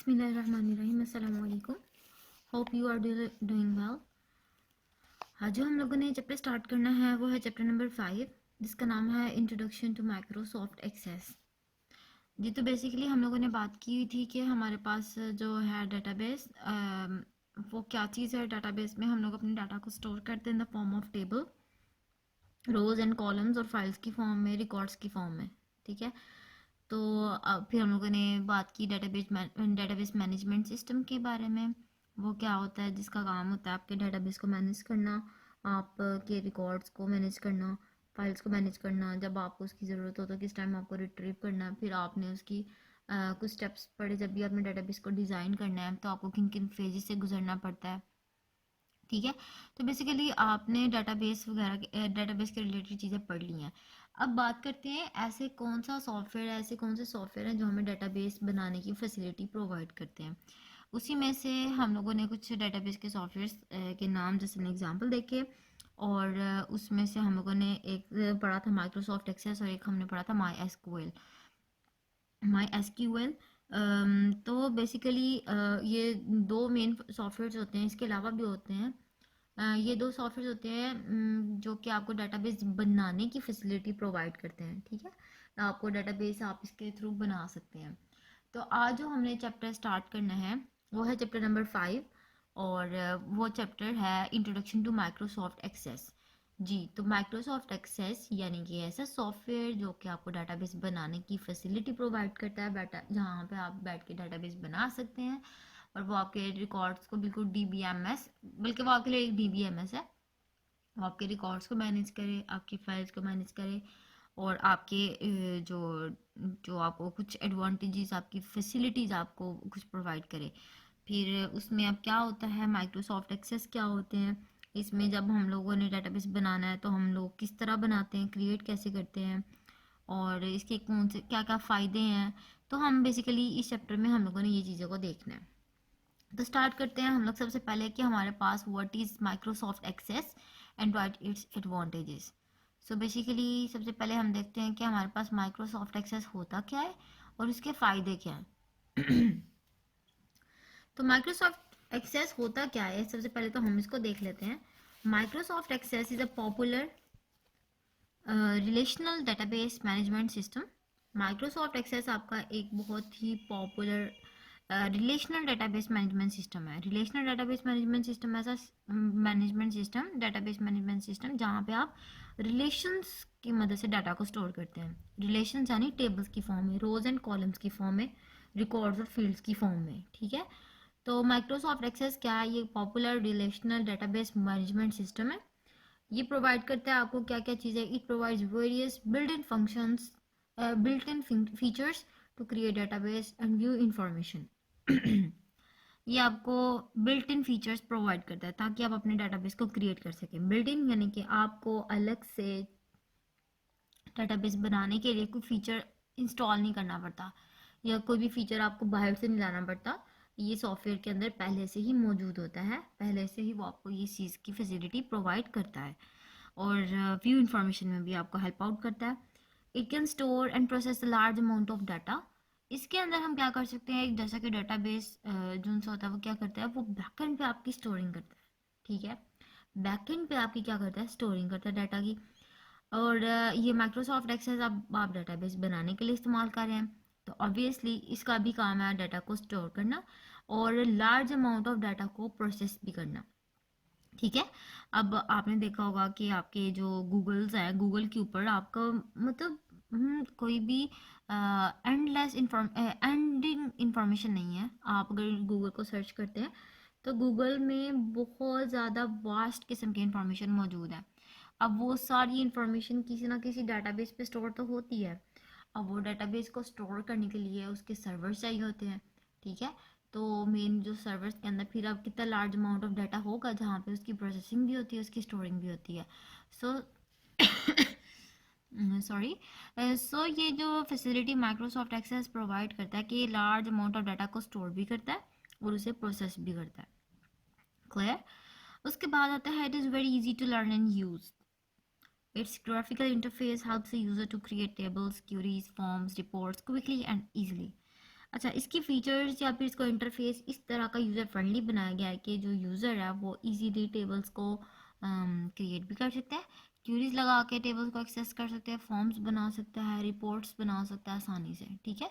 बिस्मिल्लाहिर्रहमानिर्रहीम। अस्सलाम वालेकुम। Hope you are doing well. आज जो हम लोगों ने चैप्टर स्टार्ट करना है वो है चैप्टर नंबर 5, जिसका नाम है इंट्रोडक्शन टू माइक्रोसॉफ्ट एक्सेस। जी, तो बेसिकली हम लोगों ने बात की थी कि हमारे पास जो है डेटाबेस, वो क्या चीज़ है। डेटाबेस में हम लोग अपने डाटा को स्टोर करते हैं in the form of table, rows and columns, और फाइल्स की फॉर्म में, रिकॉर्ड्स की फॉर्म में। ठीक है, तो अब फिर हम लोगों ने बात की डेटाबेस मैनेजमेंट सिस्टम के बारे में। वो क्या होता है, जिसका काम होता है आपके डेटाबेस को मैनेज करना, आपके रिकॉर्ड्स को मैनेज करना, फाइल्स को मैनेज करना, जब आपको उसकी ज़रूरत हो तो किस टाइम आपको रिट्रीव करना है। फिर आपने उसकी कुछ स्टेप्स पढ़े, जब भी आपने डेटाबेस को डिज़ाइन करना है तो आपको किन किन फेजेस से गुजरना पड़ता है। ठीक है, तो बेसिकली आपने डेटाबेस के रिलेटेड चीज़ें पढ़ ली हैं। अब बात करते हैं ऐसे कौन से सॉफ्टवेयर हैं जो हमें डेटाबेस बनाने की फैसिलिटी प्रोवाइड करते हैं। उसी में से हम लोगों ने कुछ डेटाबेस के सॉफ्टवेयर के नाम जैसे एग्जांपल देखे, और उसमें से हम लोगों ने एक पढ़ा था माइक्रोसॉफ्ट एक्सेस, और एक हमने पढ़ा था माई एस क्यू एल। तो बेसिकली ये दो मेन सॉफ्टवेयर होते हैं, इसके अलावा भी होते हैं। ये दो सॉफ्टवेयर होते हैं जो कि आपको डेटाबेस बनाने की फैसिलिटी प्रोवाइड करते हैं। ठीक है, आपको डेटाबेस आप इसके थ्रू बना सकते हैं। तो आज जो हमने चैप्टर स्टार्ट करना है वो है चैप्टर नंबर 5, और वो चैप्टर है इंट्रोडक्शन टू माइक्रोसॉफ्ट एक्सेस। जी, तो माइक्रोसॉफ्ट एक्सेस यानी कि ऐसा सॉफ्टवेयर जो कि आपको डेटाबेस बनाने की फैसिलिटी प्रोवाइड करता है, जहाँ पे आप बैठ के डेटाबेस बना सकते हैं, और वो आपके रिकॉर्ड्स को बिल्कुल DBMS, बल्कि वो आपके लिए एक DBMS है। वो आपके रिकॉर्ड्स को मैनेज करे, आपकी फाइल्स को मैनेज करे, और आपके जो जो आपको कुछ एडवांटेजेस, आपकी फैसिलिटीज़ आपको कुछ प्रोवाइड करे। फिर उसमें अब क्या होता है, माइक्रोसॉफ्ट एक्सेस क्या होते हैं, इसमें जब हम लोगों ने डेटाबेस बनाना है तो हम लोग किस तरह बनाते हैं, क्रिएट कैसे करते हैं, और इसके कौन से क्या क्या फ़ायदे हैं। तो हम बेसिकली इस चैप्टर में हम लोगों ने ये चीज़ों को देखना है। तो स्टार्ट करते हैं हम लोग सबसे पहले कि हमारे पास what is Microsoft Access and what its advantages. So basically सबसे पहले हम देखते हैं कि हमारे पास माइक्रोसॉफ्ट एक्सेस होता क्या है और इसके फ़ायदे क्या हैं। तो माइक्रोसॉफ्ट एक्सेस होता क्या है, सबसे पहले तो हम इसको देख लेते हैं। Microsoft Access is a popular relational database management system. Microsoft Access आपका एक बहुत ही popular relational database management system है। रिलेशनल डेटाबेस मैनेजमेंट सिस्टम ऐसा डेटाबेस मैनेजमेंट सिस्टम जहाँ पे आप रिलेशंस की मदद से डाटा को स्टोर करते हैं। रिलेशंस यानी टेबल्स की फॉर्म में, रोज एंड कॉलम्स की फॉर्म में, रिकॉर्ड्स और फील्ड्स की फॉर्म में। ठीक है, तो माइक्रोसॉफ्ट एक्सेस क्या है, ये popular relational database management system है। ये प्रोवाइड करता है आपको क्या क्या चीज़ें। It provides various built in functions, built in features to create database and view information. ये आपको बिल्ट इन फीचर्स प्रोवाइड करता है ताकि आप अपने डेटाबेस को क्रिएट कर सकें। बिल्ट इन यानी कि आपको अलग से डेटाबेस बनाने के लिए कोई फीचर इंस्टॉल नहीं करना पड़ता, या कोई भी फीचर आपको बाहर से नहीं लाना पड़ता। ये सॉफ्टवेयर के अंदर पहले से ही मौजूद होता है, पहले से ही वो आपको ये चीज़ की फैसिलिटी प्रोवाइड करता है, और व्यू इंफॉर्मेशन में भी आपको हेल्प आउट करता है। It can store and process large amount of data. इसके अंदर हम क्या कर सकते हैं, जैसा कि डेटाबेस जो सा होता है वो क्या करता है, वो बैकएंड पे आपकी स्टोरिंग करता है। ठीक है, बैकएंड पे आपकी क्या करता है, स्टोरिंग करता है डाटा की। और ये माइक्रोसॉफ्ट एक्सेस आप डेटाबेस बनाने के लिए इस्तेमाल कर रहे हैं, तो ऑब्वियसली इसका भी काम है डाटा को स्टोर करना और लार्ज अमाउंट ऑफ डाटा को प्रोसेस भी करना। ठीक है, अब आपने देखा होगा कि आपके जो गूगल्स हैं, गूगल के ऊपर आपका मतलब कोई भी एंडिंग इंफॉर्मेशन नहीं है। आप अगर गूगल को सर्च करते हैं तो गूगल में बहुत ज़्यादा वास्ट किस्म की इंफॉर्मेशन मौजूद है। अब वो सारी इंफॉर्मेशन किसी ना किसी डाटाबेस पे स्टोर तो होती है। अब वो डाटाबेस को स्टोर करने के लिए उसके सर्वर चाहिए होते हैं। ठीक है, तो मेन जो सर्वर्स के अंदर फिर अब कितना लार्ज अमाउंट ऑफ डाटा होगा जहाँ पे उसकी प्रोसेसिंग भी होती है, उसकी स्टोरिंग भी होती है। सो सॉरी, सो ये जो फैसिलिटी माइक्रोसॉफ्ट एक्सेस प्रोवाइड करता है कि ये लार्ज अमाउंट ऑफ डाटा को स्टोर भी करता है और उसे प्रोसेस भी करता है। क्लियर। उसके बाद आता है it is very easy to learn and use. Its graphical interface helps the user to create tables, queries, forms, reports quickly and easily. अच्छा, इसकी फीचर्स या फिर इसको इंटरफेस इस तरह का यूज़र फ्रेंडली बनाया गया है कि जो यूज़र है वो इजीली टेबल्स को क्रिएट भी कर सकता है, क्यूरीज लगा के टेबल्स को एक्सेस कर सकते हैं, फॉर्म्स बना सकता है, रिपोर्ट्स बना सकता है आसानी से। ठीक है,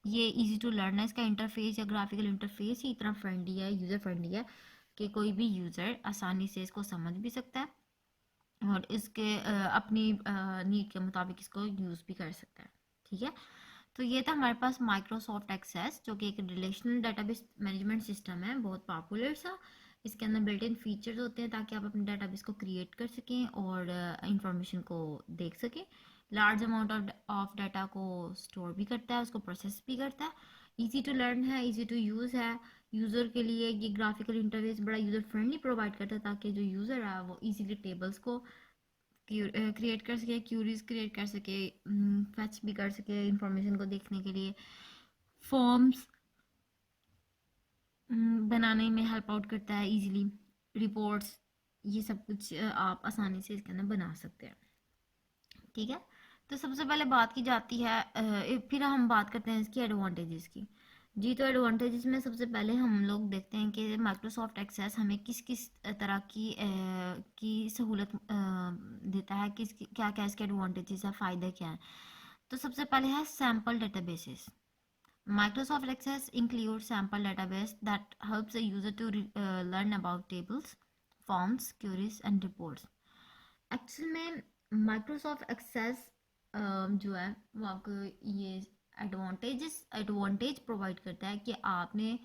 ये इजी टू लर्न है, इसका इंटरफेस या ग्राफिकल इंटरफेस ही इतना फ्रेंडली है, यूज़र फ्रेंडली है कि कोई भी यूज़र आसानी से इसको समझ भी सकता है और इसके अपनी नीड के मुताबिक इसको यूज़ भी कर सकता है। ठीक है, तो ये था हमारे पास माइक्रोसॉफ्ट एक्सेस, जो कि एक रिलेशनल डेटाबेस मैनेजमेंट सिस्टम है, बहुत पॉपुलर सा। इसके अंदर बिल्ट इन फीचर्स होते हैं ताकि आप अपने डेटाबेस को क्रिएट कर सकें और इंफॉर्मेशन को देख सकें। लार्ज अमाउंट ऑफ डाटा को स्टोर भी करता है, उसको प्रोसेस भी करता है। इजी टू लर्न है, इजी टू यूज़ है। यूज़र के लिए ये ग्राफिकल इंटरफेस बड़ा यूज़र फ्रेंडली प्रोवाइड करता है ताकि जो यूज़र है वो इजीली टेबल्स को क्रिएट कर सके, क्यूरीज क्रिएट कर सके, फैच भी कर सके इंफॉर्मेशन को देखने के लिए, फॉर्म्स बनाने में हेल्प आउट करता है इजीली, रिपोर्ट्स, ये सब कुछ आप आसानी से इसके अंदर बना सकते हैं। ठीक है, तो सबसे पहले बात की जाती है फिर हम बात करते हैं इसकी एडवांटेजेस की। जी, तो एडवांटेजेस में सबसे पहले हम लोग देखते हैं कि माइक्रोसॉफ्ट एक्सेस हमें किस किस तरह की सहूलत देता है, क्या क्या इसके एडवांटेजेस है, फ़ायदे क्या हैं। तो सबसे पहले है sample databases. Microsoft Access includes sample database that helps the user to learn about tables, forms, queries and reports. Actual में माइक्रोसॉफ्ट एक्सेस जो है वो आपको ये एडवांटेज प्रोवाइड करता है कि आपने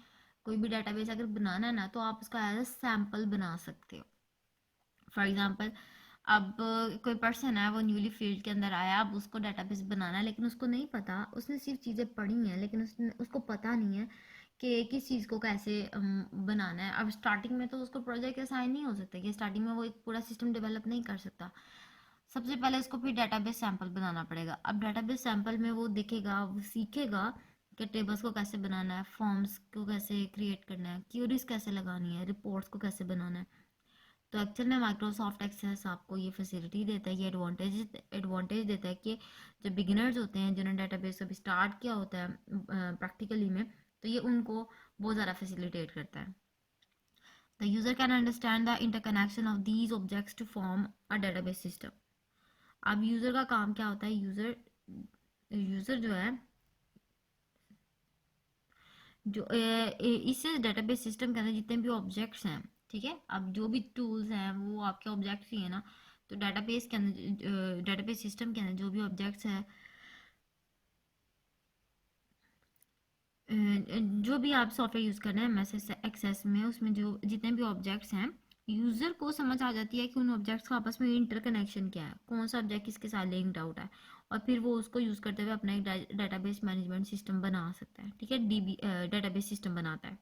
कोई भी डेटाबेस अगर बनाना है ना, तो आप उसका एज अ सैम्पल बना सकते हो। फॉर एग्जांपल, अब कोई पर्सन है वो न्यूली फील्ड के अंदर आया, अब उसको डेटाबेस बनाना है लेकिन उसको नहीं पता, उसने सिर्फ चीज़ें पढ़ी हैं लेकिन उसको पता नहीं है कि किस चीज़ को कैसे बनाना है। अब स्टार्टिंग में तो उसको प्रोजेक्ट असाइन नहीं हो सकता कि स्टार्टिंग में वो एक पूरा सिस्टम डेवलप नहीं कर सकता। सबसे पहले उसको फिर डेटाबेस सैंपल बनाना पड़ेगा। अब डेटाबेस सैंपल में वो देखेगा, वो सीखेगा कि टेबल्स को कैसे बनाना है, फॉर्म्स को कैसे क्रिएट करना है, क्यूरीज कैसे लगानी है, रिपोर्ट्स को कैसे बनाना है। तो एक्चुअल में माइक्रोसॉफ्ट एक्सेस आपको ये फैसिलिटी देता है, ये एडवांटेज देता है कि जो बिगिनर्स होते हैं जिन्होंने डेटाबेस अभी स्टार्ट किया होता है प्रैक्टिकली में, तो ये उनको बहुत ज़्यादा फैसिलिटेट करता है। The user can understand the interconnection of these objects to form a database system. अब यूज़र का काम क्या होता है, यूज़र जो है जो इस डेटाबेस सिस्टम के अंदर जितने भी ऑब्जेक्ट्स हैं, ठीक है, अब जो भी टूल्स हैं वो आपके ऑब्जेक्ट्स ही है ना। तो डेटाबेस के अंदर, डेटाबेस सिस्टम के अंदर जो भी ऑब्जेक्ट्स हैं, जो भी आप सॉफ्टवेयर यूज़ कर रहे हैं एमएस एक्सेस में, उसमें जो जितने भी ऑब्जेक्ट्स हैं, यूज़र को समझ आ जाती है कि उन ऑब्जेक्ट्स का आपस में इंटरकनेक्शन क्या है, कौन सा ऑब्जेक्ट किसके साथ लिंक्ड आउट है, और फिर वो उसको यूज़ करते हुए अपना एक डेटाबेस मैनेजमेंट सिस्टम बना सकता है। ठीक है, डीबी डेटाबेस सिस्टम बनाता है।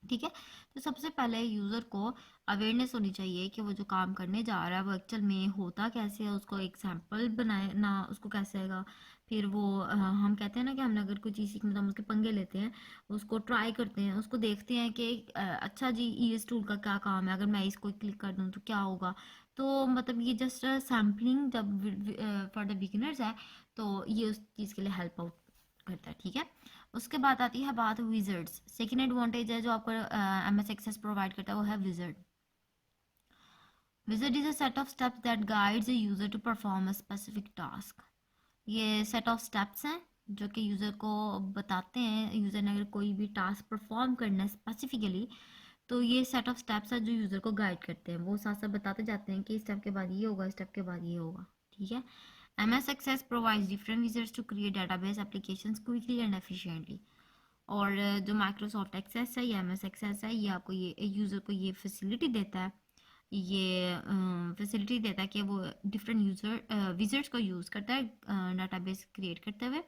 ठीक है, तो सबसे पहले यूज़र को अवेयरनेस होनी चाहिए कि वो जो काम करने जा रहा है वो एक्चुअल में होता कैसे है, उसको एक सैम्पल बनाए ना, उसको कैसे आएगा। फिर वो हम कहते हैं ना कि हमने अगर कोई चीज़ सीखनी तो हम उसके पंगे लेते हैं, उसको ट्राई करते हैं, उसको देखते हैं कि अच्छा जी इस टूल का क्या काम है, अगर मैं इसको क्लिक कर दूँ तो क्या होगा। तो मतलब ये जस्ट सैम्पलिंग जब फॉर द बिगिनर्स है, तो ये उस चीज़ के लिए हेल्प आउट करता है। ठीक है, उसके बाद आती है बात विजर्ड्स। सेकेंड एडवांटेज है जो आपको एमएस एक्सेस प्रोवाइड करता है, वो है wizard. Wizard is a set of steps that guides a user to perform a specific task. ये सेट ऑफ स्टेप्स हैं जो कि यूज़र को बताते हैं, यूज़र ने अगर कोई भी टास्क परफॉर्म करना है स्पेसिफिकली, तो ये सेट ऑफ स्टेप्स है जो यूज़र को गाइड करते हैं, वो साथ साथ बताते जाते हैं कि इस स्टेप के बाद ये होगा, इस स्टेप के बाद ये होगा। ठीक है, MS Access provides different users to create database applications quickly and efficiently। और जो माइक्रोसॉफ्ट एक्सेस है या एमएस एक्सेस है, ये आपको ये यूज़र को ये फैसिलिटी देता है, ये फैसिलिटी देता है कि वो डिफरेंट विजर्ड्स को यूज़ करता है डाटाबेस क्रिएट करते हुए।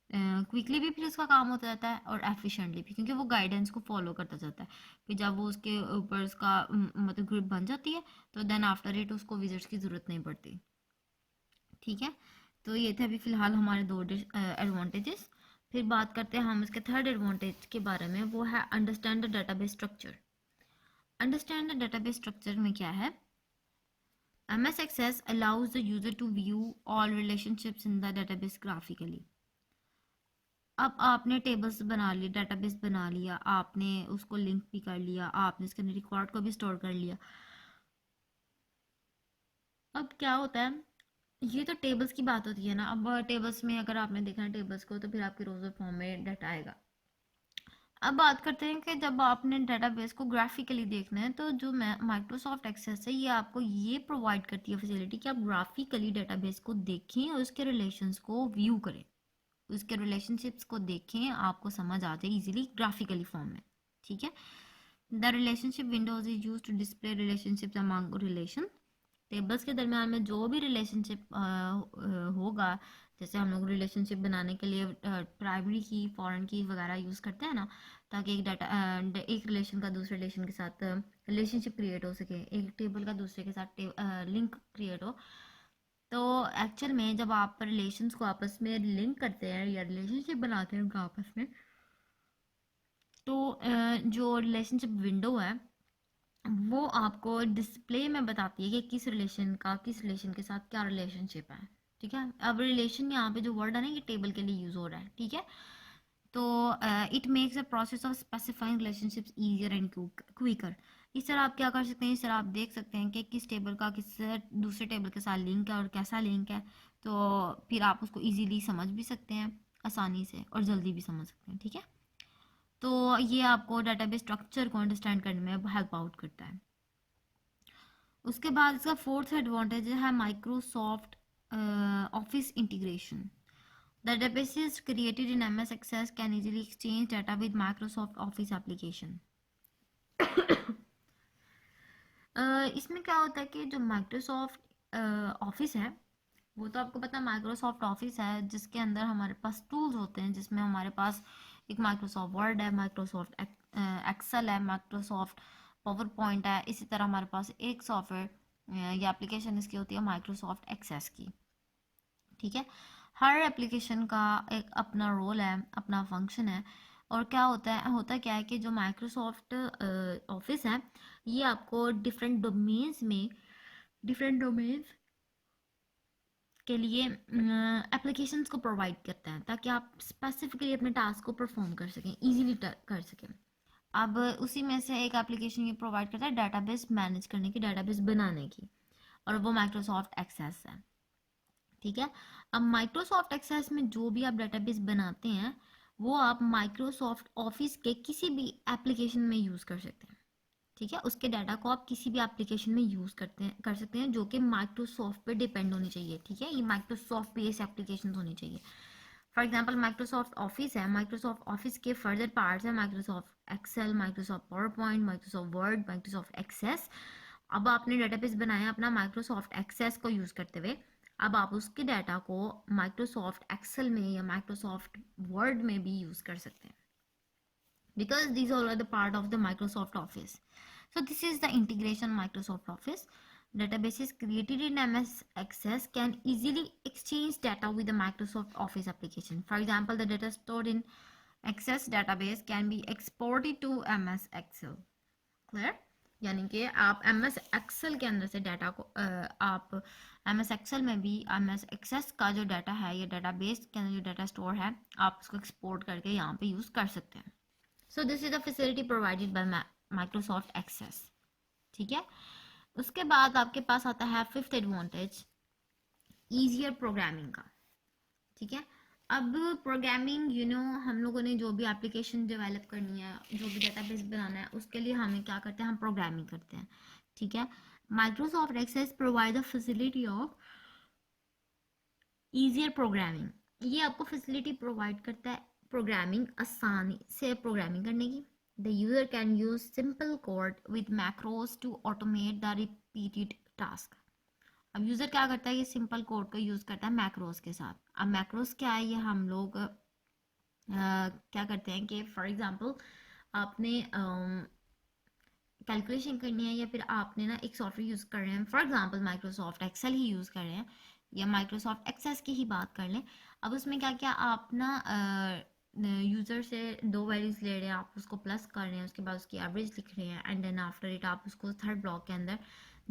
क्विकली भी फिर उसका काम होता जाता है और एफिशिएंटली भी, क्योंकि वो गाइडेंस को फॉलो करता जाता है। फिर जब वो उसके ऊपर उसका मतलब ग्रुप बन जाती है, तो देन आफ्टर इट उसको विजर्ड्स की ज़रूरत नहीं पड़ती। ठीक है, तो ये थे अभी फ़िलहाल हमारे दो एडवांटेजेस। फिर बात करते हैं हम इसके थर्ड एडवांटेज के बारे में, वो है understand the database structure. Understand the database structure में क्या है, MS Access allows the user to view all relationships in the database graphically। अब आपने टेबल्स बना लिए, डेटाबेस बना लिया, आपने उसको लिंक भी कर लिया, आपने इसके अंदर रिकॉर्ड को भी स्टोर कर लिया। अब क्या होता है, ये तो टेबल्स की बात होती है ना। अब टेबल्स में अगर आपने देखना है टेबल्स को, तो फिर आपके रोज़ फॉर्म में डाटा आएगा। अब बात करते हैं कि जब आपने डेटाबेस को ग्राफिकली देखना है, तो जो माइक्रोसॉफ्ट एक्सेस है, ये आपको ये प्रोवाइड करती है फैसिलिटी कि आप ग्राफिकली डेटाबेस को देखें और उसके रिलेशंस को व्यू करें, उसके रिलेशनशिप्स को देखें, आपको समझ आ जाए इजीली ग्राफिकली फॉर्म में। ठीक है। The relationship windows is use to display relationships among relation. Tables के दरमियान में जो भी रिलेशनशिप होगा, जैसे हम लोग रिलेशनशिप बनाने के लिए प्राइमरी की, फॉरेन की वगैरह यूज़ करते हैं ना, ताकि एक डाटा एक रिलेशन का दूसरे रिलेशन के साथ रिलेशनशिप क्रिएट हो सके, एक टेबल का दूसरे के साथ लिंक क्रिएट हो। तो एक्चुअल में जब आप रिलेशंस को आपस में लिंक करते हैं या रिलेशनशिप बनाते हैं उनका आपस में, तो जो रिलेशनशिप विंडो है वो आपको डिस्प्ले में बताती है कि किस रिलेशन का किस रिलेशन के साथ क्या रिलेशनशिप है। ठीक है। अब रिलेशन यहाँ पे जो वर्ड है ना, ये टेबल के लिए यूज हो रहा है। ठीक है। तो it makes a process of specifying relationships easier and quicker. इस तरह आप क्या कर सकते हैं, इस तरह आप देख सकते हैं कि किस टेबल का किस दूसरे टेबल के साथ लिंक है और कैसा लिंक है। तो फिर आप उसको इजीली समझ भी सकते हैं, आसानी से, और जल्दी भी समझ सकते हैं। ठीक है। तो ये आपको डेटाबेस स्ट्रक्चर को अंडरस्टैंड करने में हेल्प आउट करता है। उसके बाद इसका फोर्थ एडवांटेज है Microsoft Office integration. Databases created in MS Access can easily exchange data with Microsoft Office application. इसमें क्या होता है कि जो माइक्रोसॉफ्ट ऑफिस है, वो तो आपको पता है माइक्रोसॉफ्ट ऑफिस है, जिसके अंदर हमारे पास टूल्स होते हैं, जिसमें हमारे पास एक माइक्रोसॉफ्ट वर्ड है, माइक्रोसॉफ्ट एक्सेल है, माइक्रोसॉफ्ट पावर पॉइंट है। इसी तरह हमारे पास एक सॉफ्टवेयर या एप्लीकेशन इसकी होती है माइक्रोसॉफ्ट एक्सेस की। ठीक है। हर एप्लीकेशन का एक अपना रोल है, अपना फंक्शन है। और क्या होता क्या है कि जो माइक्रोसॉफ्ट ऑफिस है, ये आपको डिफरेंट डोमेन्स के लिए एप्लीकेशंस को प्रोवाइड करता है, ताकि आप स्पेसिफिकली अपने टास्क को परफॉर्म कर सकें, इजीली कर सकें। अब उसी में से एक एप्लीकेशन ये प्रोवाइड करता है डेटाबेस मैनेज करने की, डेटाबेस बनाने की, और वो माइक्रोसॉफ्ट एक्सेस है। ठीक है। अब माइक्रोसॉफ्ट एक्सेस में जो भी आप डेटाबेस बनाते हैं, वो आप माइक्रोसॉफ्ट ऑफिस के किसी भी एप्लीकेशन में यूज़ कर सकते हैं। ठीक है। उसके डाटा को आप किसी भी एप्लीकेशन में यूज़ कर सकते हैं जो कि माइक्रोसॉफ्ट पे डिपेंड होनी चाहिए। ठीक है। ये माइक्रोसॉफ्ट बेस्ड एप्लीकेशन होनी चाहिए। फॉर एग्जाम्पल माइक्रोसॉफ्ट ऑफिस है, माइक्रोसॉफ्ट ऑफिस के फर्दर पार्ट्स है Microsoft Excel, Microsoft PowerPoint, Microsoft Word, Microsoft Access. अब आपने डेटाबेस बनाया अपना माइक्रोसॉफ्ट एक्सेस को यूज़ करते हुए, अब आप उसके डाटा को माइक्रोसॉफ्ट एक्सेल में या माइक्रोसॉफ्ट वर्ड में भी यूज़ कर सकते हैं, because these all are the part of the Microsoft Office. So this is the integration Microsoft Office. Databases created in MS Access can easily exchange data with the Microsoft Office application. For example, the data stored in Access database can be exported to MS Excel. Clear? यानी कि आप MS Excel के अंदर से data को आप MS Excel में भी MS Access का जो डाटा है या डाटाबेस के अंदर जो डाटा स्टोर है, आप उसको एक्सपोर्ट करके यहाँ पे यूज़ कर सकते हैं। So this is the facility provided by Microsoft Access. ठीक है। उसके बाद आपके पास आता है फिफ्थ एडवांटेज, ईजियर प्रोग्रामिंग का। ठीक है। अब प्रोग्रामिंग हम लोगों ने जो भी एप्लीकेशन डेवलप करनी है, जो भी डेटाबेस बनाना है, उसके लिए हमें क्या करते हैं, हम प्रोग्रामिंग करते हैं। ठीक है। Microsoft Access provide the facility of easier programming. ये आपको फैसिलिटी प्रोवाइड करता है प्रोग्रामिंग, आसानी से प्रोग्रामिंग करने की। The user can use simple code with macros to automate the repeated task. अब यूज़र क्या करता है, ये सिंपल कोड को यूज़ करता है मैक्रोस के साथ। अब मैक्रोस क्या है, ये हम लोग क्या करते हैं कि फॉर एग्जांपल आपने कैलकुलेशन करनी है, या फिर आपने ना एक सॉफ्टवेयर यूज़ कर रहे हैं, फॉर एग्जांपल माइक्रोसॉफ्ट एक्सेल ही यूज़ कर रहे हैं, या माइक्रोसॉफ्ट एक्सेस की ही बात कर लें। अब उसमें क्या क्या आप ना यूज़र से दो वैल्यूज़ ले रहे हैं, आप उसको प्लस कर रहे हैं, उसके बाद उसकी एवरेज लिख रहे हैं, एंड देन आफ्टर इट आप उसको थर्ड ब्लॉक के अंदर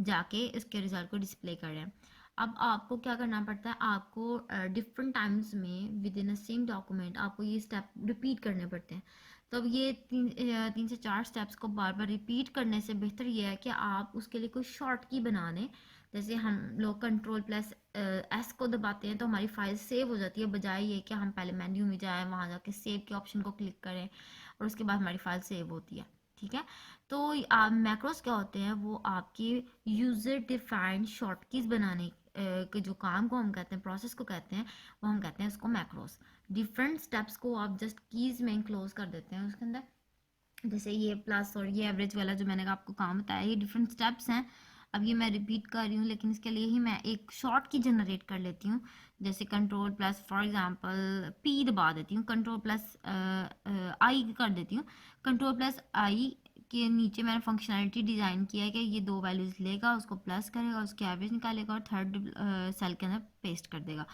जाके इसके रिजल्ट को डिस्प्ले कर रहे हैं। अब आपको क्या करना पड़ता है, आपको डिफरेंट टाइम्स में with in a same document आपको ये स्टेप रिपीट करने पड़ते हैं। तो अब ये 3 से 4 स्टेप्स को बार बार रिपीट करने से बेहतर ये है कि आप उसके लिए कोई शॉर्ट की बना लें। जैसे हम लोग कंट्रोल+S को दबाते हैं तो हमारी फाइल सेव हो जाती है, बजाय ये कि हम पहले मेन्यू में जाएं, वहाँ जाके सेव के ऑप्शन को क्लिक करें और उसके बाद हमारी फाइल सेव होती है। ठीक है, तो मैक्रोस क्या होते हैं, वो आपके यूज़र डिफाइंड शॉर्ट कीज बनाने के जो काम को हम कहते हैं, प्रोसेस को कहते हैं, वो हम कहते हैं उसको मैक्रोस। डिफरेंट स्टेप्स को आप जस्ट कीज में क्लोज कर देते हैं उसके अंदर। जैसे ये प्लस और ये एवरेज वाला जो मैंने आपको काम बताया, ये डिफरेंट स्टेप्स हैं। अब ये मैं रिपीट कर रही हूँ, लेकिन इसके लिए ही मैं एक शॉर्ट की जनरेट कर लेती हूँ। जैसे कंट्रोल+, फॉर एग्जांपल पी दबा देती हूँ, कंट्रोल+I कर देती हूँ। कंट्रोल+I के नीचे मैंने फंक्शनैलिटी डिज़ाइन किया है कि ये 2 वैल्यूज़ लेगा, उसको प्लस करेगा, उसके एवरेज निकालेगा और थर्ड सेल के अंदर पेस्ट कर देगा।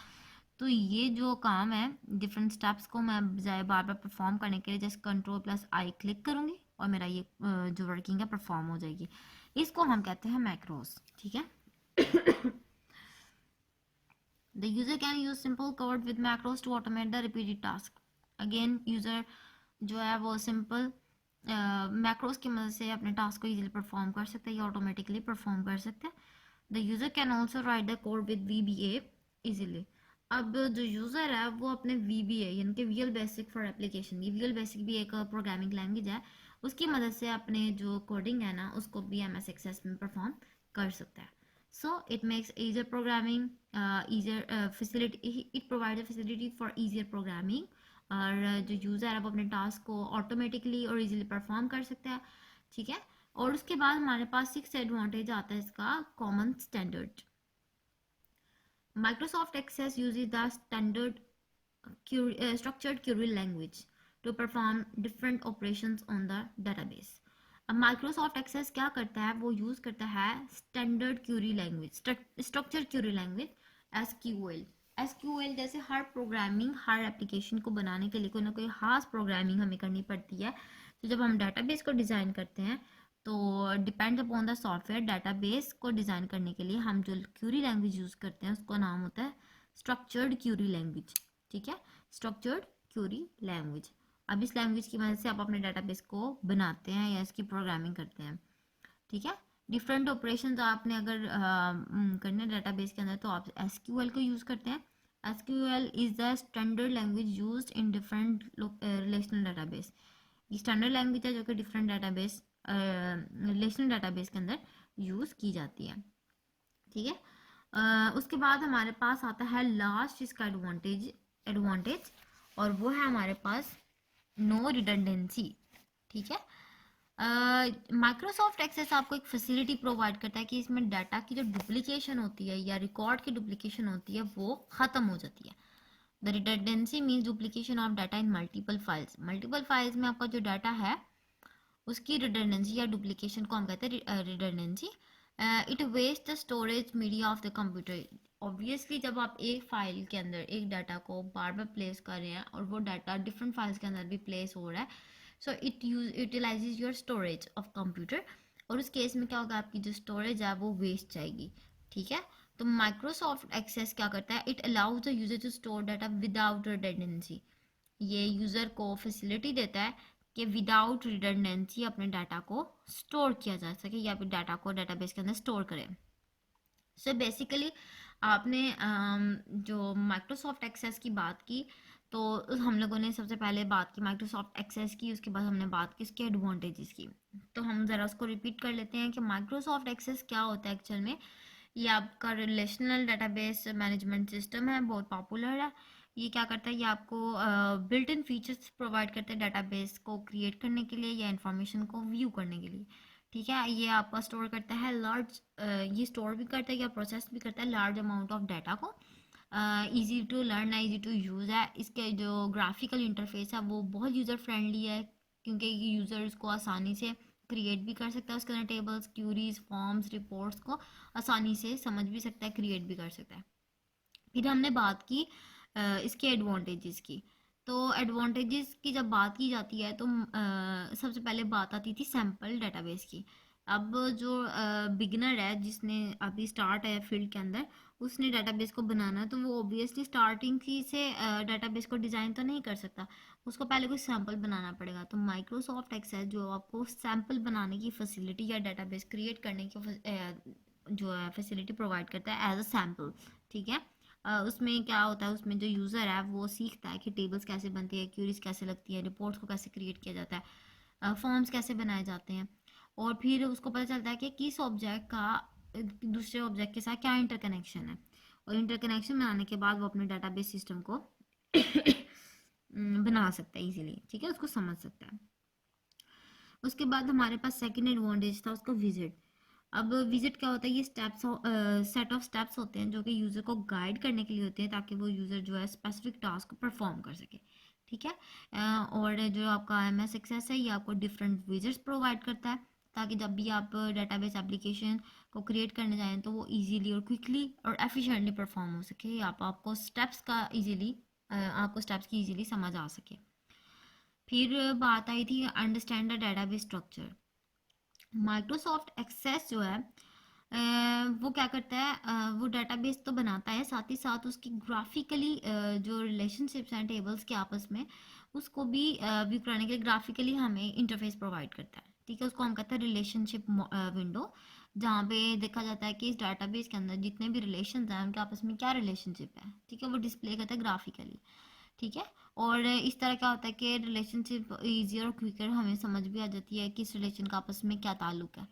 तो ये जो काम है, डिफरेंट स्टेप्स को मैं बजाय बार बार परफॉर्म करने के लिए जस्ट कंट्रोल+I क्लिक करूँगी और मेरा ये जो वर्किंग है परफॉर्म हो जाएगी। इसको हम कहते हैं मैक्रोस। ठीक है, the user can use simple code with macros to automate the repeated task. Again user जो है वो सिंपल मैक्रोस की मदद से अपने टास्क को इजीली परफॉर्म कर सकते हैं या ऑटोमेटिकली परफॉर्म कर सकते हैं। The user can also right the code with VBA easily. अब जो यूज़र है वो अपने VBA यानी कि विजुअल बेसिक फॉर एप्लीकेशन, ये विजुअल बेसिक भी एक प्रोग्रामिंग लैंग्वेज है, उसकी मदद से अपने जो कोडिंग है ना उसको भी MS Access में परफॉर्म कर सकता है। So it makes easier programming, easier facility, it provides a facility for easier programming। और जो यूज़र है वो अपने टास्क को ऑटोमेटिकली और इजीली परफॉर्म कर सकता है। ठीक है, और उसके बाद हमारे पास 6 एडवांटेज आता है इसका, common standard. Microsoft Access uses the standard structured query language to perform different operations on the database। अब Microsoft Access क्या करता है, वो यूज़ करता है standard Curie language, structure Curie language, SQL। जैसे हर प्रोग्रामिंग, हर एप्लीकेशन को बनाने के लिए कोई ना कोई खास प्रोग्रामिंग हमें करनी पड़ती है। तो जब हम डाटाबेस को डिज़ाइन करते हैं तो depend upon the software, database को डिज़ाइन करने के लिए हम जो क्यूरी लैंग्वेज यूज़ करते हैं उसका नाम होता है स्ट्रक्चर्ड क्यूरी लैंग्वेज। ठीक है, स्ट्रक्चर्ड क्यूरी लैंग्वेज। अब इस लैंग्वेज की मदद से आप अपने डाटाबेस को बनाते हैं या इसकी प्रोग्रामिंग करते हैं। ठीक है, डिफरेंट ऑपरेशंस आपने अगर करने डाटाबेस के अंदर तो आप SQL को यूज़ करते हैं। SQL is the standard language used in different relational database. ये स्टैंडर्ड लैंग्वेज है जो कि डिफरेंट डाटाबेस, रिलेशनल डाटाबेस के अंदर यूज़ की जाती है। ठीक है, उसके बाद हमारे पास आता है लास्ट इसका एडवांटेज और वो है हमारे पास नो रिडंडेंसी। ठीक है, माइक्रोसॉफ्ट एक्सेस आपको एक फैसिलिटी प्रोवाइड करता है कि इसमें डाटा की जो डुप्लीकेशन होती है या रिकॉर्ड की डुप्लीकेशन होती है वो ख़त्म हो जाती है। The redundancy means duplication of data in multiple files. Multiple files में आपका जो डाटा है उसकी रिडंडेंसी या डुप्लीकेशन को हम कहते हैं redundancy. It waste the storage media of the computer. Obviously जब आप एक फाइल के अंदर एक डाटा को बार बार प्लेस कर रहे हैं और वो डाटा डिफरेंट फाइल्स के अंदर भी प्लेस हो रहा है, so it utilises your storage of computer, और उस केस में क्या होगा, आपकी जो स्टोरेज है वो वेस्ट जाएगी। ठीक है, तो माइक्रोसॉफ्ट एक्सेस क्या करता है, it allows the user to store data without redundancy. ये यूज़र को फैसिलिटी देता है कि विदाउट रिडंडेंसी अपने डाटा को स्टोर किया जा सके या फिर डाटा को डाटाबेस के अंदर स्टोर करें। सो बेसिकली आपने जो माइक्रोसॉफ्ट एक्सेस की बात की, तो हम लोगों ने सबसे पहले बात की माइक्रोसॉफ्ट एक्सेस की, उसके बाद हमने बात की इसके एडवांटेजेस की। तो हम ज़रा उसको रिपीट कर लेते हैं कि माइक्रोसॉफ्ट एक्सेस क्या होता है एक्चुअल में। ये आपका रिलेशनल डाटाबेस मैनेजमेंट सिस्टम है, बहुत पॉपुलर है। ये क्या करता है, ये आपको बिल्ट इन फीचर्स प्रोवाइड करते हैं डाटाबेस को क्रिएट करने के लिए या इंफॉर्मेशन को व्यू करने के लिए। ठीक है, ये आपका स्टोर करता है लार्ज, ये स्टोर भी करता है या प्रोसेस भी करता है लार्ज अमाउंट ऑफ डाटा को। इजी टू लर्न है, इजी टू यूज़ है। इसके जो ग्राफिकल इंटरफेस है वो बहुत यूज़र फ्रेंडली है, क्योंकि ये यूज़र्स को आसानी से क्रिएट भी कर सकता है, उसके अंदर टेबल्स, क्यूरीज, फॉर्म्स, रिपोर्ट्स को आसानी से समझ भी सकता है, क्रिएट भी कर सकता है। फिर हमने बात की इसके एडवांटेजेस की। तो एडवांटेजेस की जब बात की जाती है तो सबसे पहले बात आती थी सैम्पल डाटाबेस की। अब जो बिगिनर है जिसने अभी स्टार्ट है फील्ड के अंदर, उसने डाटाबेस को बनाना है तो वो ऑब्वियसली स्टार्टिंग की से डाटाबेस को डिज़ाइन तो नहीं कर सकता, उसको पहले कोई सैम्पल बनाना पड़ेगा। तो माइक्रोसॉफ्ट एक्सेल जो आपको सैम्पल बनाने की फैसिलिटी या डाटाबेस क्रिएट करने की जो है फैसिलिटी प्रोवाइड करता है एज अ सैम्पल। ठीक है, उसमें क्या होता है, उसमें जो यूज़र है वो सीखता है कि टेबल्स कैसे बनती है, क्यूरीज कैसे लगती है, रिपोर्ट्स को कैसे क्रिएट किया जाता है, फॉर्म्स कैसे बनाए जाते हैं, और फिर उसको पता चलता है कि किस ऑब्जेक्ट का दूसरे ऑब्जेक्ट के साथ क्या इंटरकनेक्शन है, और इंटरकनेक्शन बनाने के बाद वो अपने डाटाबेस सिस्टम को बना सकता है इजीली। ठीक है, उसको समझ सकता है। उसके बाद हमारे पास सेकंड एडवांटेज था उसका विजिट। अब विजिट क्या होता है, ये स्टेप्स सेट ऑफ स्टेप्स होते हैं जो कि यूज़र को गाइड करने के लिए होते हैं ताकि वो यूज़र जो है स्पेसिफिक टास्क को परफॉर्म कर सके। ठीक है, और जो आपका एम एस एक्सेस है ये आपको डिफरेंट विजिट्स प्रोवाइड करता है ताकि जब भी आप डाटाबेस एप्लीकेशन को क्रिएट करने जाएं तो वो इजीली और क्विकली और एफिशिएंटली परफॉर्म हो सके, आपको स्टेप्स का इजीली आपको स्टेप्स की इजीली समझ आ सके। फिर बात आई थी understand the database structure. Microsoft Access जो है वो क्या करता है, वो डाटाबेस तो बनाता है, साथ ही साथ उसकी ग्राफिकली जो रिलेशनशिप्स हैं टेबल्स के आपस में उसको भी व्यू कराने के लिए ग्राफिकली हमें इंटरफेस प्रोवाइड करता है। ठीक है, उसको हम कहते हैं रिलेशनशिप विंडो, जहाँ पे देखा जाता है कि इस डाटाबेस के अंदर जितने भी रिलेशंस हैं उनके आपस में क्या रिलेशनशिप है। ठीक है, वो डिस्प्ले करता है ग्राफिकली। ठीक है, और इस तरह क्या होता है कि रिलेशनशिप ईजियर और क्विकर हमें समझ भी आ जाती है कि इस रिलेशन का आपस में क्या ताल्लुक है।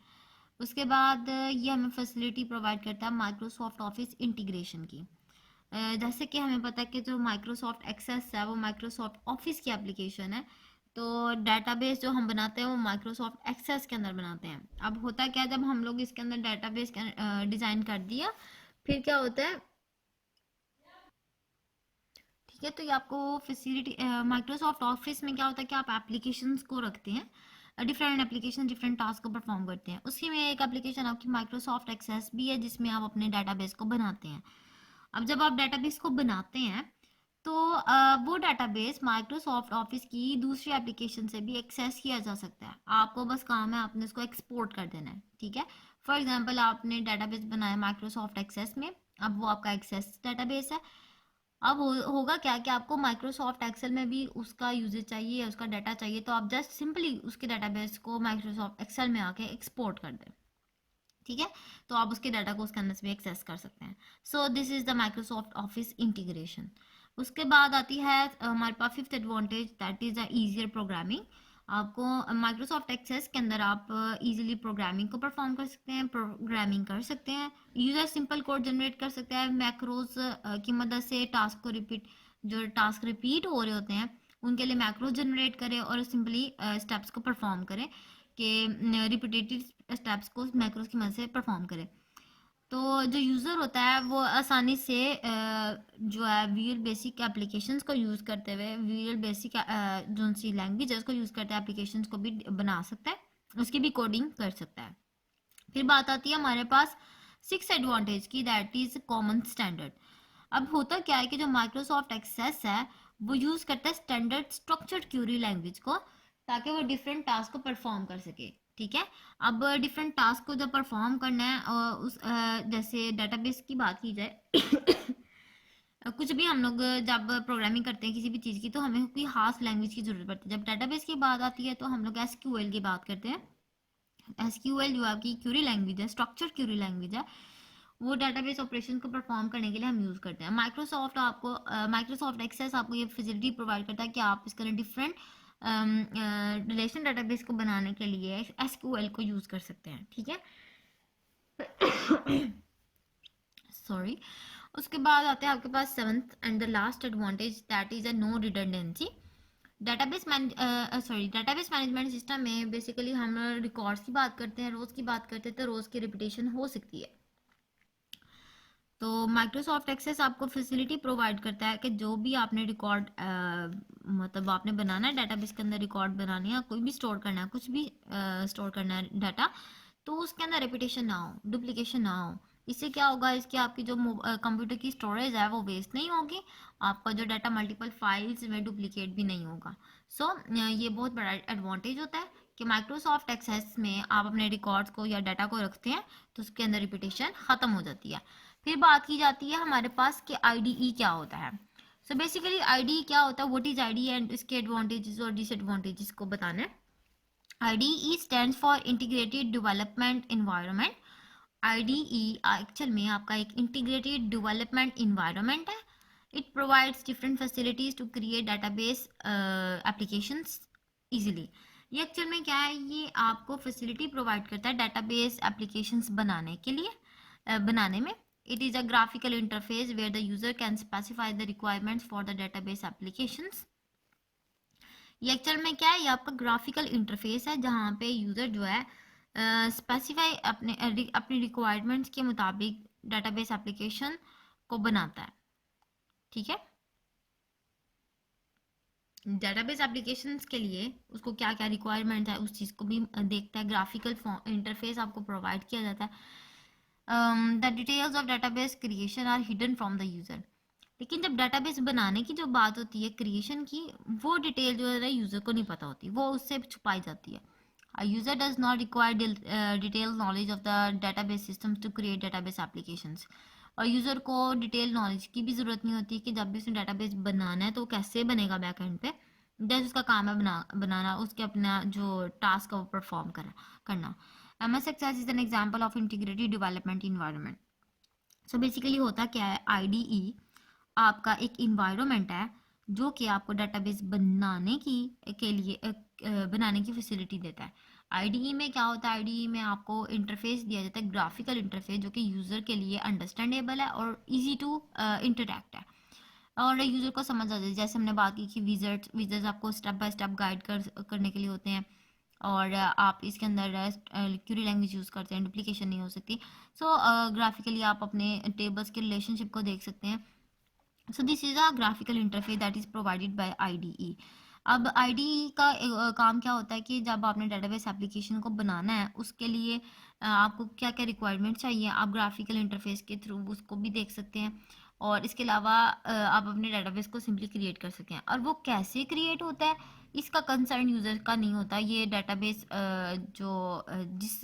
उसके बाद ये हमें फैसिलिटी प्रोवाइड करता है माइक्रोसॉफ्ट ऑफिस इंटीग्रेशन की। जैसे कि हमें पता है कि जो माइक्रोसॉफ्ट एक्सेस है वो माइक्रोसॉफ्ट ऑफिस की एप्लीकेशन है, तो डाटाबेस जो हम बनाते हैं वो माइक्रोसॉफ्ट एक्सेस के अंदर बनाते हैं। अब होता क्या है, जब हम लोग इसके अंदर डाटाबेस डिज़ाइन कर दिया फिर क्या होता है, ठीक है, तो ये आपको फैसिलिटी माइक्रोसॉफ्ट ऑफिस में क्या होता है कि आप एप्लीकेशंस को रखते हैं, डिफरेंट एप्लीकेशन डिफरेंट टास्क को परफॉर्म करते हैं। उसी में एक एप्लीकेशन आपकी माइक्रोसॉफ्ट एक्सेस भी है जिसमें आप अपने डाटाबेस को बनाते हैं। अब जब आप डाटाबेस को बनाते हैं तो वो डाटाबेस माइक्रोसॉफ्ट ऑफिस की दूसरी एप्लीकेशन से भी एक्सेस किया जा सकता है। आपको बस काम है आपने इसको एक्सपोर्ट कर देना है। ठीक है, फॉर एग्जांपल आपने डाटाबेस बनाया माइक्रोसॉफ्ट एक्सेस में, अब वो आपका एक्सेस डाटाबेस है। अब होगा क्या कि आपको माइक्रोसॉफ्ट एक्सेल में भी उसका यूजेज चाहिए, उसका डाटा चाहिए, तो आप जस्ट सिंपली उसके डाटाबेस को माइक्रोसॉफ्ट एक्सेल में आके एक्सपोर्ट कर दें। ठीक है, तो आप उसके डाटा को उसके अंदर से भी एक्सेस कर सकते हैं। So this is the Microsoft Office integration. उसके बाद आती है हमारे पास fifth advantage, that is the easier programming. आपको माइक्रोसॉफ्ट एक्सेस के अंदर आप इजीली प्रोग्रामिंग को परफॉर्म कर सकते हैं, प्रोग्रामिंग कर सकते हैं, यूजर सिंपल कोड जनरेट कर सकता है मैक्रोज की मदद से, टास्क को रिपीट, जो टास्क रिपीट हो रहे होते हैं उनके लिए मैक्रोज जनरेट करें और सिंपली स्टेप्स को परफॉर्म करें कि रिपीटेटिव स्टेप्स को मैक्रोज की मदद से परफॉर्म करें। तो जो यूज़र होता है वो आसानी से जो है विजुअल बेसिक एप्लीकेशंस को यूज़ करते हुए विजुअल बेसिक जो सी लैंग्वेज है उसको यूज़ करते हैं एप्लीकेशंस को भी बना सकता है, उसकी भी कोडिंग कर सकता है। फिर बात आती है हमारे पास सिक्स एडवांटेज की, दैट इज़ कॉमन स्टैंडर्ड। अब होता क्या है कि जो माइक्रोसॉफ्ट एक्सेस है वो यूज़ करता है स्टैंडर्ड स्ट्रक्चर्ड क्यूरी लैंग्वेज को ताकि वो डिफरेंट टास्क को परफॉर्म कर सके। ठीक है, अब डिफरेंट टास्क को जब परफॉर्म करना है जैसे डाटाबेस की बात की जाए कुछ भी हम लोग जब प्रोग्रामिंग करते हैं किसी भी चीज़ की तो हमें कोई खास लैंग्वेज की ज़रूरत पड़ती है। जब डाटाबेस की बात आती है तो हम लोग एसक्यूएल की बात करते हैं। एसक्यूएल जो आपकी क्यूरी लैंग्वेज है, स्ट्रक्चर क्यूरी लैंग्वेज है, वो डाटाबेस ऑपरेशन को परफॉर्म करने के लिए हम यूज़ करते हैं। माइक्रोसॉफ्ट एक्सेस आपको ये फैसिलिटी प्रोवाइड करता है कि आप इसके डिफरेंट रिलेशन डाटाबेस को बनाने के लिए एसक्यूएल को यूज़ कर सकते हैं। ठीक है, सॉरी। उसके बाद आते हैं आपके पास seventh and the last advantage, that is a no redundancy. Database management system में बेसिकली हम रिकॉर्ड्स की बात करते हैं, रोज़ की बात करते हैं तो रोज़ की रिपीटेशन हो सकती है। तो माइक्रोसॉफ्ट एक्सेस आपको फैसिलिटी प्रोवाइड करता है कि जो भी आपने रिकॉर्ड मतलब आपने बनाना है डाटाबेस के अंदर, रिकॉर्ड बनानी है, कोई भी स्टोर करना है, कुछ भी स्टोर करना है डाटा, तो उसके अंदर रिपीटेशन ना हो, डुप्लीकेशन ना हो। इससे क्या होगा, इसकी आपकी जो कंप्यूटर की स्टोरेज है वो वेस्ट नहीं होगी, आपका जो डाटा मल्टीपल फाइल्स में डुप्लीकेट भी नहीं होगा। सो ये बहुत बड़ा एडवांटेज होता है कि माइक्रोसॉफ्ट एक्सेस में आप अपने रिकॉर्ड्स को या डाटा को रखते हैं तो उसके अंदर रिपीटेशन ख़त्म हो जाती है। फिर बात की जाती है हमारे पास कि आईडीई क्या होता है। सो बेसिकली आईडीई क्या होता है, व्हाट इज आईडीई एंड इसके एडवांटेजेस और डिसएडवांटेजेस को बताना है। IDE stands for integrated development environment. IDE actual में आपका एक इंटीग्रेटेड डेवलपमेंट इन्वायरमेंट है। It provides different facilities to create database applications easily. ये एक्चुअल में क्या है, ये आपको फैसिलिटी प्रोवाइड करता है डाटाबेस एप्लीकेशंस बनाने के लिए, बनाने में। It is a graphical interface where the user can specify the requirements for the database applications. ये एक्चुअल में क्या है, ये आपका ग्राफिकल इंटरफेस है जहाँ पे यूज़र जो है स्पेसिफाई अपने रिक्वायरमेंट्स के मुताबिक डाटाबेस एप्लीकेशन को बनाता है। ठीक है, डाटाबेस एप्लीकेशंस के लिए उसको क्या क्या रिक्वायरमेंट है उस चीज़ को भी देखता है। ग्राफिकल इंटरफेस आपको प्रोवाइड किया जाता है। The details of database creation are hidden from the user. लेकिन जब डाटाबेस बनाने की जो बात होती है, क्रिएशन की, वो डिटेल जो है ना यूज़र को नहीं पता होती, वो उससे छुपाई जाती है। A user does not require detailed knowledge of the database systems to create database applications. और यूज़र को डिटेल नॉलेज की भी ज़रूरत नहीं होती कि जब भी उसने डाटाबेस बनाना है तो कैसे बनेगा बैकएंड पे। जैसे उसका काम है बनाना, उसके अपना जो टास्क है वो परफॉर्म करना। MS Access is an example of integrated development environment. So basically होता क्या है, आईडीई आपका एक इन्वायरमेंट है जो कि आपको डाटाबेस बनाने की के लिए बनाने की फैसिलिटी देता है। आईडीई में क्या होता है, आईडीई में आपको इंटरफेस दिया जाता है, ग्राफिकल इंटरफेस जो कि यूज़र के लिए अंडरस्टैंडेबल है और इजी टू इंटरैक्ट है और यूज़र को समझ आ जाए। जैसे हमने बात की कि विजर्ट्स आपको स्टेप बाय स्टेप गाइड करने के लिए होते हैं और आप इसके अंदर क्यूरी लैंग्वेज यूज़ करते हैं, डुप्लीकेशन नहीं हो सकती। सो ग्राफिकली आप अपने टेबल्स के रिलेशनशिप को देख सकते हैं। So this is a graphical interface that is provided by IDE. अब IDE का काम क्या होता है कि जब आपने डेटाबेस एप्लीकेशन को बनाना है उसके लिए आपको क्या क्या रिक्वायरमेंट चाहिए, आप ग्राफिकल इंटरफेस के थ्रू उसको भी देख सकते हैं और इसके अलावा आप अपने डेटाबेस को सिंपली क्रिएट कर सकते हैं। और वो कैसे क्रिएट होता है इसका कंसर्न यूज़र का नहीं होता, ये डेटाबेस जो जिस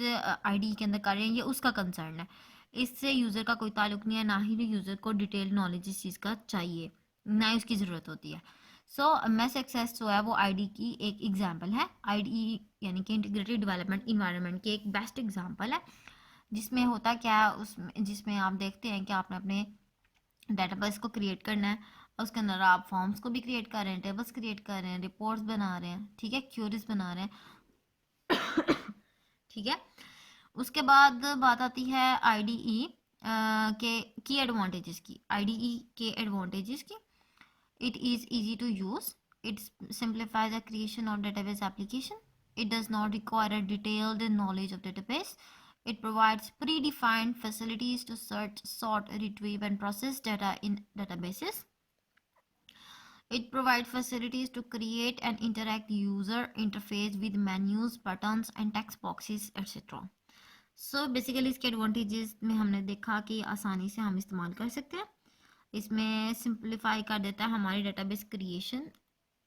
IDE के अंदर कर रहे हैं ये उसका कंसर्न है। इससे यूज़र का कोई ताल्लुक नहीं है, ना ही यूज़र को डिटेल नॉलेज इस चीज़ का चाहिए, ना ही उसकी ज़रूरत होती है। सो MS Access जो है वो आईडी की एक एग्जांपल है। आईडी यानी कि इंटीग्रेटेड डेवलपमेंट इन्वायरमेंट की एक बेस्ट एग्जांपल है, जिसमें होता क्या है, उसमें जिसमें आप देखते हैं कि आपने अपने डेटाबेस को क्रिएट करना है, उसके अंदर आप फॉर्म्स को भी क्रिएट कर रहे हैं, टेबल्स क्रिएट कर रहे हैं, रिपोर्ट्स बना रहे हैं, ठीक है, क्यूरीज बना रहे हैं। ठीक है, उसके बाद बात आती है आईडीई के की एडवांटेजेस की। आईडीई के एडवांटेजेस की, it is easy to use, it simplifies the creation of database application, it does not require a detailed knowledge of database, it provides predefined facilities to search, sort, retrieve and process data in databases, it provides facilities to create and interact user interface with menus, buttons and text boxes etc. So basically इसके advantages में हमने देखा कि आसानी से हम इस्तेमाल कर सकते हैं, इसमें सिंप्लीफाई कर देता है हमारी डेटाबेस क्रिएशन।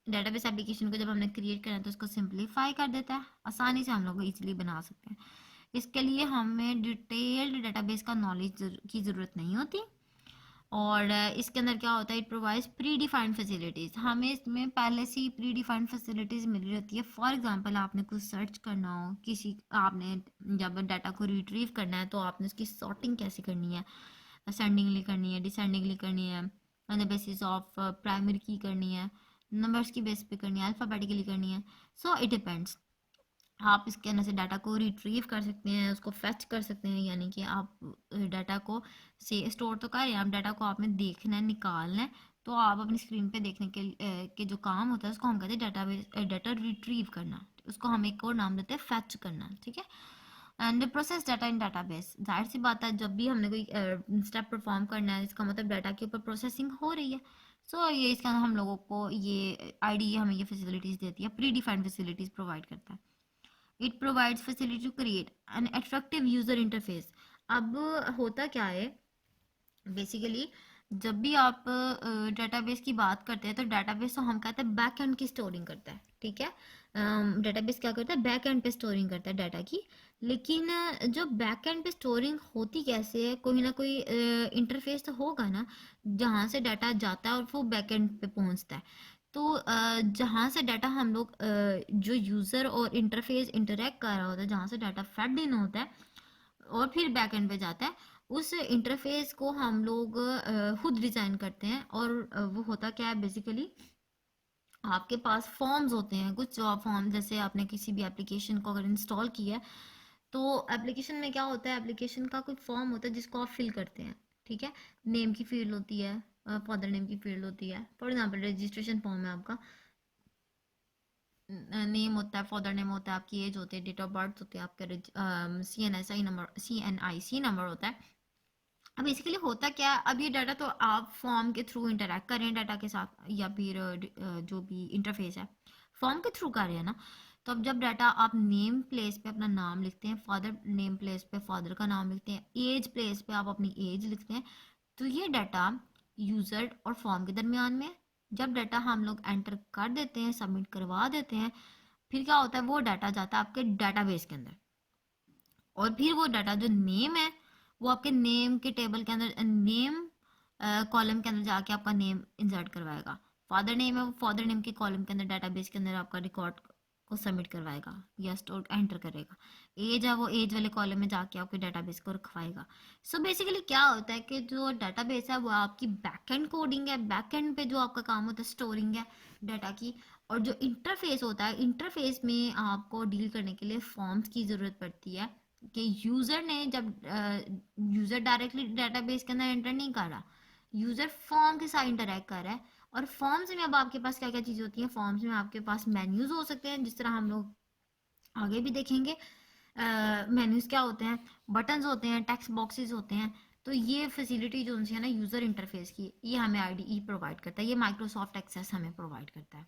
डेटाबेस एप्लीकेशन को जब हमने क्रिएट करना है तो उसको सिंप्लीफाई कर देता है, आसानी से हम लोग इजीली बना सकते हैं। इसके लिए हमें डिटेल्ड डेटाबेस का नॉलेज की ज़रूरत नहीं होती और इसके अंदर क्या होता है, it provides pre defined facilities, हमें इसमें पहले से ही प्री डिफाइंड फैसिलिटीज़ मिल रहती है। फॉर एग्जांपल आपने कुछ सर्च करना हो, किसी आपने जब डाटा को रिट्रीव करना है तो आपने उसकी सॉर्टिंग कैसे करनी है, असेंडिंगली करनी है, डिसेंडिंगली करनी है, on the basis of primary की करनी है, नंबर्स की बेस पे करनी है, अल्फ़ाबेटिकली करनी है। सो इट डिपेंड्स, आप इसके अंदर से डाटा को रिट्रीव कर सकते हैं, उसको फेच कर सकते हैं, यानी कि आप डाटा को से स्टोर तो कर रहे हैं, आप डाटा को आपने देखना है, निकालना है, तो आप अपनी स्क्रीन पे देखने के जो काम होता है उसको हम कहते हैं डाटा रिट्रीव करना, उसको हम एक और नाम देते हैं फेच करना। ठीक है, and process data in database, जाहिर सी बात है जब भी हमने कोई स्टेप परफॉर्म करना है इसका मतलब डाटा के ऊपर प्रोसेसिंग हो रही है। सो ये इसका हम लोगों को ये आईडी हमें ये फैसिलिटीज़ देती है, प्री डिफाइंड फैसिलिटीज़ प्रोवाइड करता है। It provides facility to create an attractive user interface. अब होता क्या है बेसिकली, जब भी आप डेटाबेस की बात करते हैं तो डेटाबेस तो हम कहते हैं बैक एंड की स्टोरिंग करता है, ठीक है। डेटाबेस क्या करता है, बैक एंड पे स्टोरिंग करता है डाटा की। लेकिन जो बैक एंड पे स्टोरिंग होती कैसे है, कोई ना कोई इंटरफेस तो होगा ना जहाँ से डाटा जाता है और वो बैक एंड पे पहुँचता है। तो जहाँ से डाटा हम लोग जो यूज़र और इंटरफेस इंटरेक्ट कर रहा होता है, जहाँ से डाटा फेड इन होता है और फिर बैक एंड पे जाता है, उस इंटरफेस को हम लोग खुद डिज़ाइन करते हैं। और वो होता क्या है बेसिकली, आपके पास फॉर्म्स होते हैं कुछ फॉर्म, जैसे आपने किसी भी एप्लीकेशन को अगर इंस्टॉल किया है तो एप्लीकेशन में क्या होता है, एप्लीकेशन का कोई फॉर्म होता है जिसको आप फिल करते हैं, ठीक है। नेम की फील्ड होती है, फादर नेम की फील्ड होती है, फॉर एग्जांपल रजिस्ट्रेशन फॉर्म है आपका, नेम होता है, फादर नेम होता है, आपकी एज होती है, डेट ऑफ बर्थ होती है, आपका सी एन नंबर होता है। अब बेसिकली होता क्या है, अब ये डाटा तो आप फॉर्म के थ्रू इंटरेक्ट कर रहे हैं डाटा के साथ, या फिर जो भी इंटरफेस है फॉर्म के थ्रू कर रहे हैं ना। तो अब जब डाटा आप नेम प्लेस पे अपना नाम लिखते हैं, फादर नेम प्लेस पे फादर का नाम लिखते हैं, एज प्लेस पे आप अपनी एज लिखते हैं, तो ये डाटा यूज़र और फॉर्म के दरमियान में है। जब डाटा हम लोग एंटर कर देते हैं, सबमिट करवा देते हैं, फिर क्या होता है, वो डाटा जाता है आपके डाटाबेस के अंदर। और फिर वो डाटा जो नेम है वो आपके नेम के टेबल के अंदर, नेम कॉलम के अंदर जाके आपका नेम इंसर्ट करवाएगा। फादर नेम है वो फादर नेम के कॉलम के अंदर डाटाबेस के अंदर आपका रिकॉर्ड को सबमिट करवाएगा या स्टोर एंटर करेगा। एज है वो एज वाले कॉलम में जाके आपके डाटाबेस को रखवाएगा। सो बेसिकली क्या होता है कि जो डाटाबेस है वो आपकी बैकएंड कोडिंग है, बैकएंड पे जो आपका काम होता है स्टोरिंग है डाटा की। और जो इंटरफेस होता है, इंटरफेस में आपको डील करने के लिए फॉर्म्स की ज़रूरत पड़ती है कि यूज़र ने जब यूज़र डायरेक्टली डेटाबेस के अंदर एंटर नहीं कर रहा, यूज़र फॉर्म के साथ इंटरेक्ट कर रहा है। और फॉर्म्स में अब आपके पास क्या क्या चीज़ें होती हैं, फॉर्म्स में आपके पास मेन्यूज़ हो सकते हैं, जिस तरह हम लोग आगे भी देखेंगे। मेन्यूज़ क्या होते हैं, बटन्स होते हैं, टेक्स्ट बॉक्सेस होते हैं। तो ये फैसिलिटी जो है ना यूज़र इंटरफेस की, ये हमें आईडीई प्रोवाइड करता है, ये माइक्रोसॉफ्ट एक्सेस हमें प्रोवाइड करता है,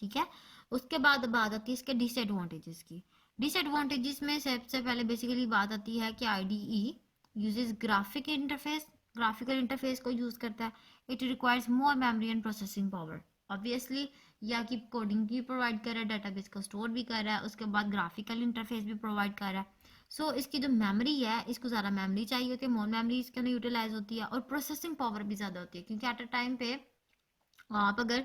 ठीक है। उसके बाद बात आती है इसके डिसएडवांटेजेस की। डिसएडवांटेजेस में सबसे पहले बेसिकली बात आती है कि आईडीई यूजेस ग्राफिकल इंटरफेस को यूज़ करता है। It requires more memory and processing power. Obviously या कि कोडिंग भी प्रोवाइड कर रहा है, डाटाबेस को स्टोर भी कर रहा है, उसके बाद ग्राफिकल इंटरफेस भी प्रोवाइड कर रहा है। सो इसकी जो मेमोरी है, इसको ज़्यादा मेमोरी चाहिए होती है, मोर मेमोरी इसके अंदर यूटिलाइज होती है, और प्रोसेसिंग पावर भी ज़्यादा होती है, क्योंकि एट अ टाइम पे आप अगर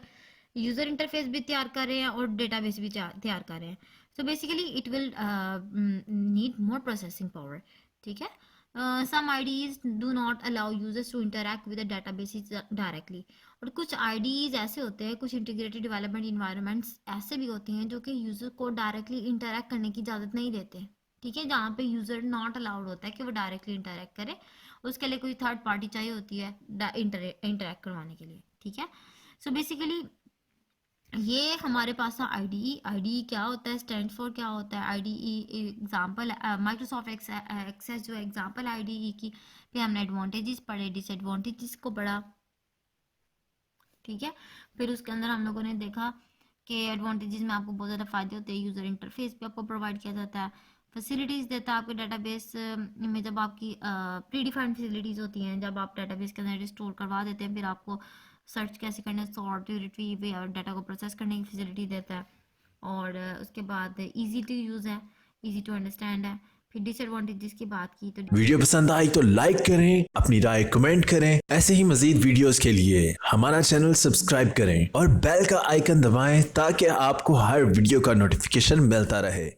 यूज़र इंटरफेस भी तैयार कर रहे हैं और डेटाबेस भी तैयार कर रहे हैं, so basically it will need more processing power, ठीक है। Some IDEs do not allow users to interact with the databases directly. और कुछ आईडीज ऐसे होते हैं, कुछ इंटीग्रेटेड डेवलपमेंट इन्वायरमेंट्स ऐसे भी होते हैं जो कि यूज़र को डायरेक्टली इंटरैक्ट करने की इजाज़त नहीं देते, ठीक है। जहाँ पे यूज़र नॉट अलाउड होता है कि वो डायरेक्टली इंटरैक्ट करे, उसके लिए कोई थर्ड पार्टी चाहिए होती है इंटरैक्ट करवाने के लिए, ठीक है। सो बेसिकली ये हमारे पास था आईडीई। आईडीई क्या होता है, स्टैंड फॉर क्या होता है, आईडीई एग्जांपल माइक्रोसॉफ्ट एक्सेस जो एग्जांपल आईडीई की पे हमने एडवांटेजेस पढ़े, डिसएडवांटेजेस को पढ़ा, ठीक है। फिर उसके अंदर हम लोगों ने देखा कि एडवांटेजेस में आपको बहुत ज़्यादा फायदे होते हैं, यूज़र इंटरफेस भी आपको प्रोवाइड किया जाता है, फैसिलिटीज़ देता है आपके डाटाबेस में। जब आपकी प्री डिफाइंड फैसिलिटीज़ होती हैं, जब आप डाटाबेस के अंदर स्टोर करवा देते हैं, फिर आपको सर्च कैसे करना है, सॉर्ट रिट्रीव और डाटा को प्रोसेस करने की फैसिलिटी देता है। और उसके बाद इजी टू यूज़ है, इजी टू अंडरस्टैंड है। फिर डिसएडवांटेजेस की बात की तो वीडियो पसंद आई तो लाइक करें, अपनी राय कमेंट करें। ऐसे ही मजीद वीडियोस के लिए हमारा चैनल सब्सक्राइब करें और बेल का आइकन दबाएं ताकि आपको हर वीडियो का नोटिफिकेशन मिलता रहे।